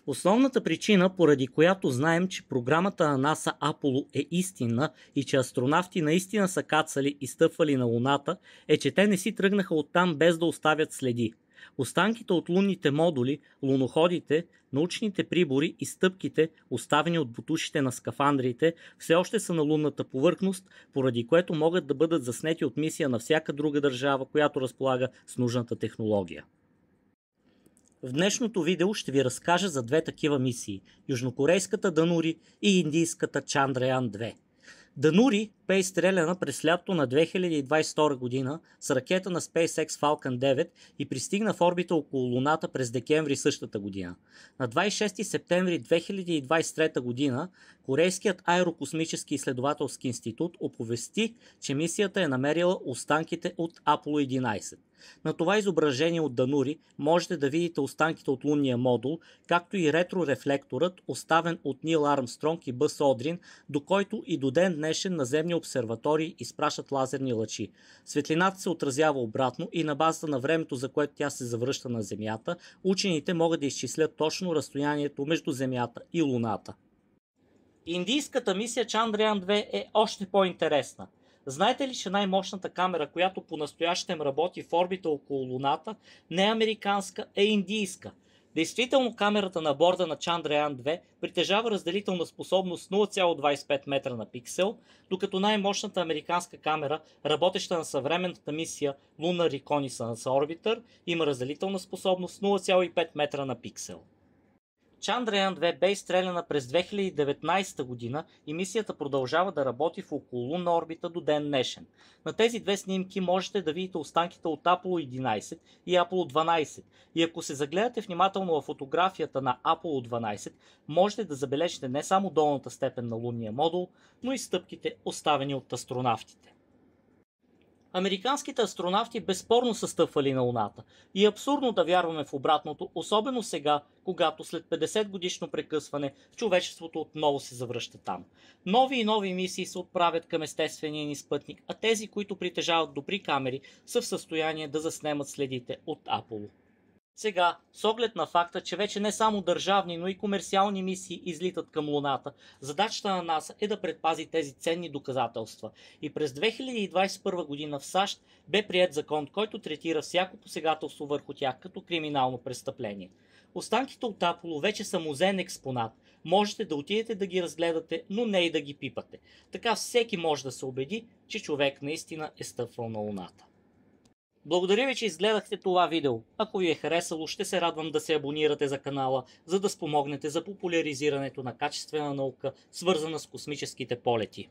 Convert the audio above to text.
Основната причина, поради която знаем, че програмата на НАСА Аполо е истинна и че астронавти наистина са кацали и стъпвали на Луната, е, че те не си тръгнаха оттам без да оставят следи. Останките от лунните модули, луноходите, научните прибори и стъпките, оставени от бутушите на скафандрите, все още са на лунната повърхност, поради което могат да бъдат заснети от мисия на всяка друга държава, която разполага с нужната технология. В днешното видео ще ви разкажа за две такива мисии – южнокорейската Данури и индийската Чандраян-2. Данури бе изстреляна през лятото на 2022 година с ракета на SpaceX Falcon 9 и пристигна в орбита около Луната през декември същата година. На 26 септември 2023 година Корейският аерокосмически изследователски институт оповести, че мисията е намерила останките от Аполо 11. На това изображение от Данури можете да видите останките от лунния модул, както и ретрорефлекторът, оставен от Нил Армстронг и Бъс Одрин, до който и до ден днешен наземни обсерватории изпращат лазерни лъчи. Светлината се отразява обратно и на базата на времето, за което тя се завръща на Земята, учените могат да изчислят точно разстоянието между Земята и Луната. Индийската мисия Чандраян-2 е още по-интересна. Знаете ли, че най-мощната камера, която по-настоящем работи в орбита около Луната, не е американска, е индийска? Действително камерата на борда на Чандраян-2 притежава разделителна способност 0,25 метра на пиксел, докато най-мощната американска камера, работеща на съвременната мисия Lunar Reconnaissance Orbiter, има разделителна способност 0,5 метра на пиксел. Чандраян-2 бе изстреляна през 2019 година и мисията продължава да работи в окололунна орбита до ден днешен. На тези две снимки можете да видите останките от Аполо 11 и Аполо 12 и ако се загледате внимателно в фотографията на Аполо 12, можете да забележите не само долната степен на лунния модул, но и стъпките, оставени от астронавтите. Американските астронавти безспорно са стъпвали на Луната и е абсурдно да вярваме в обратното, особено сега, когато след 50 годишно прекъсване човечеството отново се завръща там. Нови и нови мисии се отправят към естествения ни спътник, а тези, които притежават добри камери, са в състояние да заснемат следите от Аполо. Сега, с оглед на факта, че вече не само държавни, но и комерциални мисии излитат към Луната, задачата на НАСА е да предпази тези ценни доказателства. И през 2021 година в САЩ бе приет закон, който третира всяко посегателство върху тях като криминално престъпление. Останките от Аполо вече са музеен експонат. Можете да отидете да ги разгледате, но не и да ги пипате. Така всеки може да се убеди, че човек наистина е стъпвал на Луната. Благодаря ви, че изгледахте това видео. Ако ви е харесало, ще се радвам да се абонирате за канала, за да спомогнете за популяризирането на качествена наука, свързана с космическите полети.